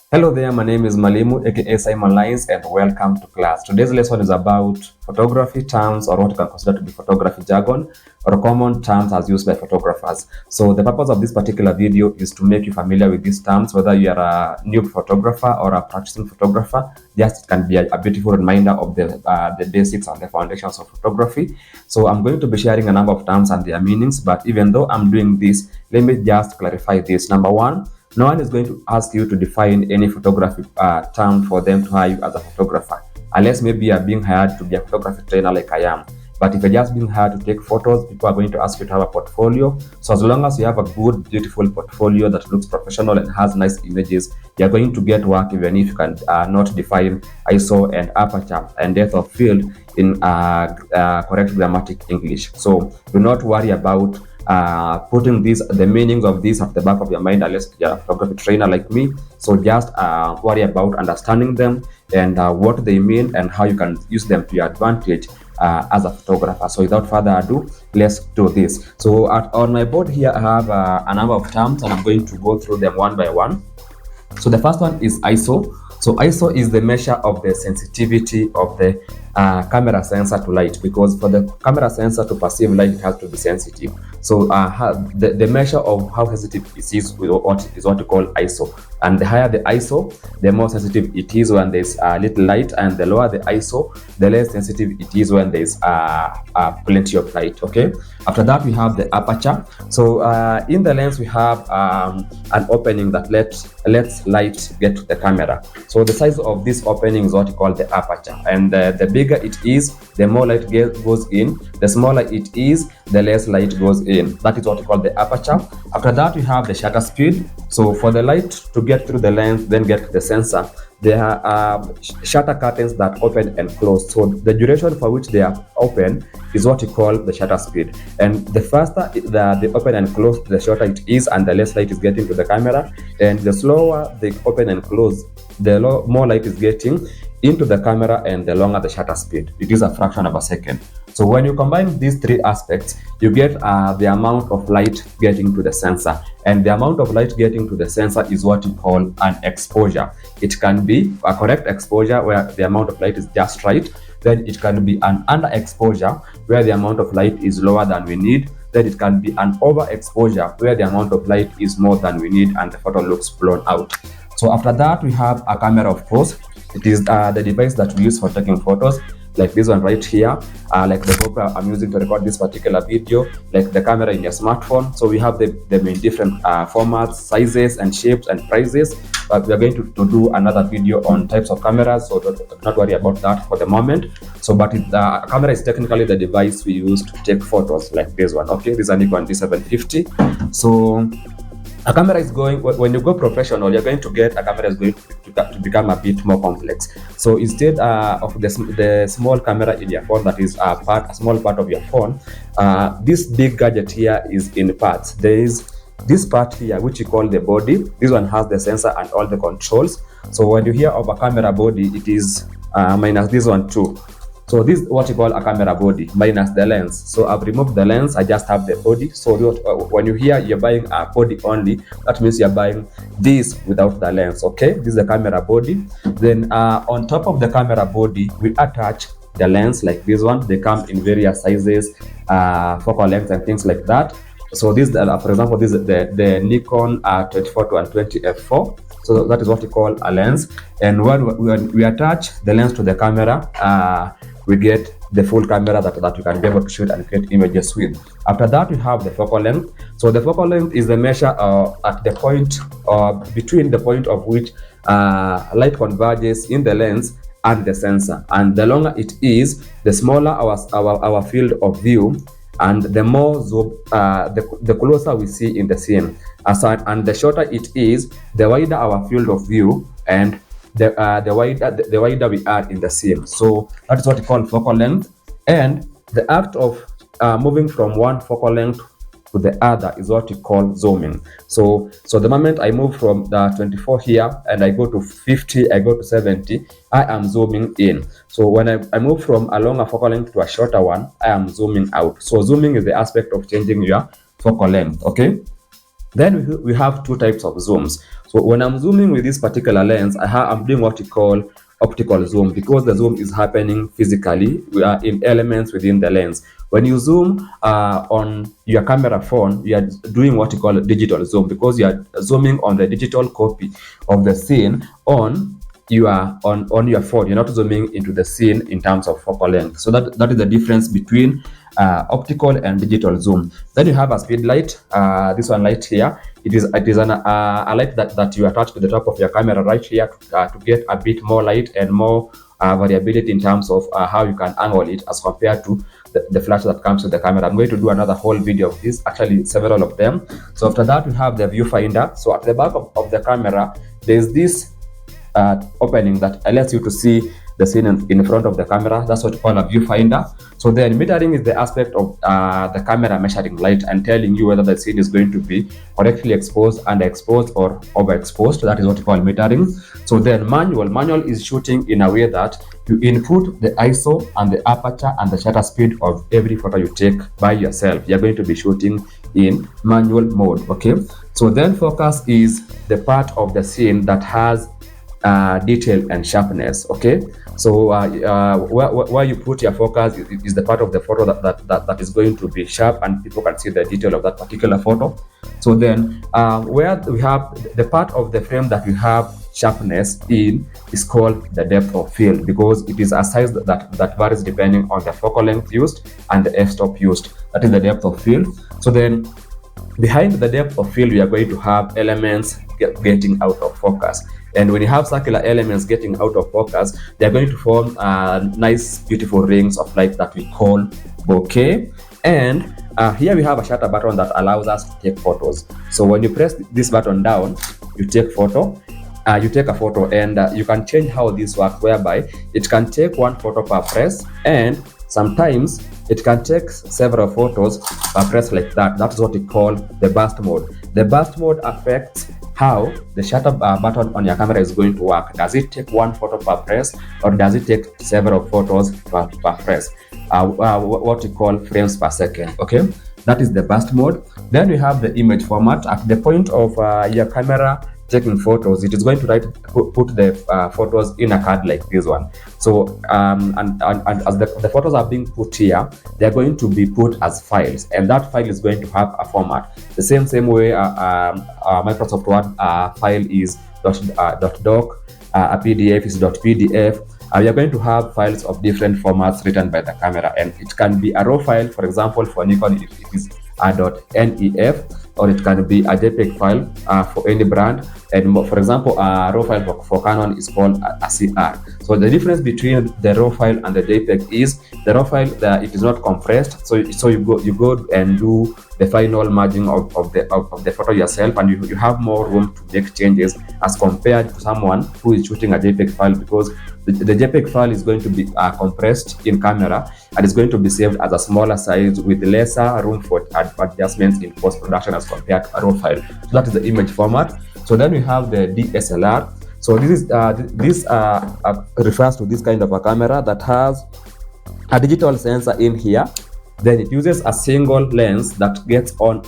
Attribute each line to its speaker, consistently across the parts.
Speaker 1: Hello there, my name is Mwalimu, aka Simon Lines, and welcome to class. Today's lesson is about photography terms, or what you can consider to be photography jargon, or common terms as used by photographers. So the purpose of this particular video is to make you familiar with these terms, whether you are a new photographer or a practicing photographer. Just it can be a beautiful reminder of the basics and the foundations of photography. So I'm going to be sharing a number of terms and their meanings, but even though I'm doing this, let me just clarify this. Number one, no one is going to ask you to define any photography term for them to hire you as a photographer, unless maybe you're being hired to be a photography trainer like I am. But if you're just being hired to take photos, people are going to ask you to have a portfolio. So as long as you have a good, beautiful portfolio that looks professional and has nice images, you're going to get work even if you can not define ISO and aperture and depth of field in correct grammatic English. So do not worry about putting the meanings of these at the back of your mind unless you're a photography trainer like me. So just worry about understanding them and what they mean and how you can use them to your advantage as a photographer. So without further ado, let's do this. So on my board here I have a number of terms, and I'm going to go through them one by one. So the first one is ISO. So ISO is the measure of the sensitivity of the camera sensor to light, because for the camera sensor to perceive light, it has to be sensitive. So the measure of how sensitive it is what you call ISO. And the higher the ISO, the more sensitive it is when there's a little light, and the lower the ISO, the less sensitive it is when there's plenty of light. Okay. After that, we have the aperture. So in the lens, we have an opening that lets light get to the camera. So the size of this opening is what you call the aperture, and the bigger it is, the more light goes in. The smaller it is, the less light goes in. That is what we call the aperture. After that, we have the shutter speed. So for the light to get through the lens, then get to the sensor, there are shutter curtains that open and close. So the duration for which they are open is what you call the shutter speed. And the faster they open and close, the shorter it is, and the less light is getting to the camera. And the slower they open and close, the more light is getting into the camera, and the longer the shutter speed. It is a fraction of a second. So when you combine these three aspects, you get the amount of light getting to the sensor. And the amount of light getting to the sensor is what you call an exposure. It can be a correct exposure where the amount of light is just right. Then it can be an underexposure where the amount of light is lower than we need. Then it can be an overexposure where the amount of light is more than we need and the photo looks blown out. So after that, we have a camera, of course. It is the device that we use for taking photos, like this one right here, like the GoPro I'm using to record this particular video, like the camera in your smartphone. So we have them in different formats, sizes, and shapes and prices. But we are going to do another video on types of cameras, so do not worry about that for the moment. So, but the camera is technically the device we use to take photos, like this one. Okay, this is an Nikon D750. So a camera is going, when you go professional, you're going to get a camera is going to become a bit more complex. So instead of the small camera in your phone that is a small part of your phone, this big gadget here is in parts. There is this part here which you call the body. This one has the sensor and all the controls. So when you hear of a camera body, it is minus this one too. So this is what you call a camera body minus the lens. So I've removed the lens, I just have the body. So when you hear you're buying a body only, that means you're buying this without the lens. Okay, this is the camera body. Then on top of the camera body, we attach the lens like this one. They come in various sizes, focal lengths and things like that. So this, for example, this is the Nikon 24 to 120 f4. So that is what we call a lens. And when we attach the lens to the camera, we get the full camera that you can be able to shoot and create images with. After that, we have the focal length. So the focal length is the measure at the point between the point of which light converges in the lens and the sensor. And the longer it is, the smaller our field of view, and the more zoom, the closer we see in the scene. And the shorter it is, the wider our field of view, and the wider we are in the scene. So that is what we call focal length. And the act of moving from one focal length to the other is what we call zooming. So the moment I move from the 24 here and I go to 50, I go to 70, I am zooming in. So when I move from a longer focal length to a shorter one, I am zooming out. So zooming is the aspect of changing your focal length. Okay. Then we have two types of zooms. So when I'm zooming with this particular lens, I'm doing what we call optical zoom, because the zoom is happening physically in elements within the lens. When you zoom on your camera phone, you are doing what you call a digital zoom, because you are zooming on the digital copy of the scene on your phone. You're not zooming into the scene in terms of focal length. So that is the difference between optical and digital zoom. Then you have a speed light. This one light here, it is a light that you attach to the top of your camera right here to get a bit more light and more variability in terms of how you can angle it as compared to the flash that comes with the camera. I'm going to do another whole video of this, actually several of them. So after that, we have the viewfinder. So at the back of the camera, there's this opening that allows you to see the scene in front of the camera. That's what we call a viewfinder. So then metering is the aspect of the camera measuring light and telling you whether the scene is going to be correctly exposed, underexposed, or overexposed. That is what we call metering. So then manual is shooting in a way that you input the ISO and the aperture and the shutter speed of every photo you take by yourself. You're going to be shooting in manual mode. Okay. So then focus is the part of the scene that has detail and sharpness. Okay, so where you put your focus is the part of the photo that is going to be sharp and people can see the detail of that particular photo. So then where we have the part of the frame that we have sharpness in is called the depth of field, because it is a size that varies depending on the focal length used and the f-stop used. That is the depth of field. So then behind the depth of field, we are going to have elements getting out of focus. And when you have circular elements getting out of focus, they're going to form nice, beautiful rings of light that we call bokeh. And here we have a shutter button that allows us to take photos. So when you press this button down, you take a photo, and you can change how this works, whereby it can take one photo per press, and sometimes it can take several photos per press like that. That's what we call the burst mode. The burst mode affects how the shutter button on your camera is going to work. Does it take one photo per press, or does it take several photos per press? What we call frames per second. Okay, that is the burst mode. Then we have the image format. At the point of your camera taking photos, it is going to put the photos in a card like this one. So and as the photos are being put here, they're going to be put as files, and that file is going to have a format the same way Microsoft Word file is .doc, a PDF is .pdf. We are going to have files of different formats written by the camera, and it can be a raw file. For example, for Nikon it is .nef, or it can be a JPEG file for any brand. And for example, a raw file for Canon is called a CR. So the difference between the raw file and the JPEG is the raw file it is not compressed. So you go and do the final merging of the photo yourself, and you have more room to make changes as compared to someone who is shooting a JPEG file, because the JPEG file is going to be compressed in camera and is going to be saved as a smaller size with lesser room for adjustments in post-production as compared to a raw file. So that is the image format. So then we have the DSLR. So this refers to this kind of a camera that has a digital sensor in here. Then it uses a single lens that gets on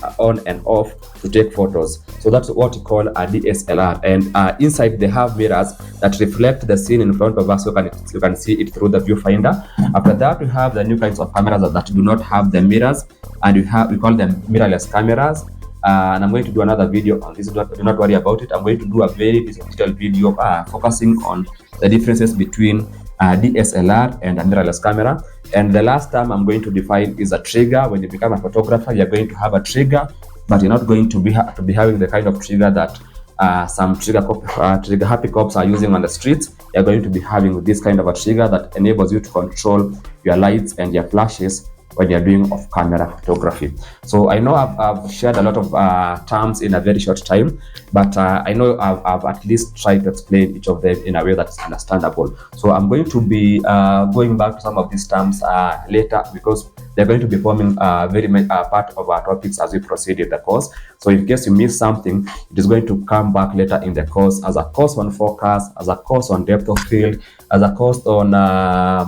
Speaker 1: and off to take photos. So that's what we call a DSLR. And inside they have mirrors that reflect the scene in front of us, so you can see it through the viewfinder. After that, we have the new kinds of cameras that do not have the mirrors, and we call them mirrorless cameras. And I'm going to do another video on this. Do not worry about it. I'm going to do a very detailed video focusing on the differences between DSLR and a mirrorless camera. And the last term I'm going to define is a trigger. When you become a photographer, you're going to have a trigger, but you're not going to be having the kind of trigger that some trigger happy cops are using on the streets. You're going to be having this kind of a trigger that enables you to control your lights and your flashes when you're doing off-camera photography. So I know I've shared a lot of terms in a very short time, but I know I've at least tried to explain each of them in a way that's understandable. So I'm going to be going back to some of these terms later, because they're going to be forming very part of our topics as we proceed in the course. So in case you miss something, it is going to come back later in the course as a course on focus, as a course on depth of field, as a course on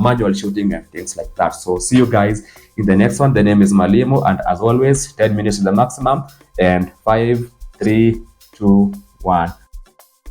Speaker 1: manual shooting and things like that. So see you guys in the next one. The name is Mwalimu, and as always, 10 minutes is the maximum, and 5, 3, 2, 1.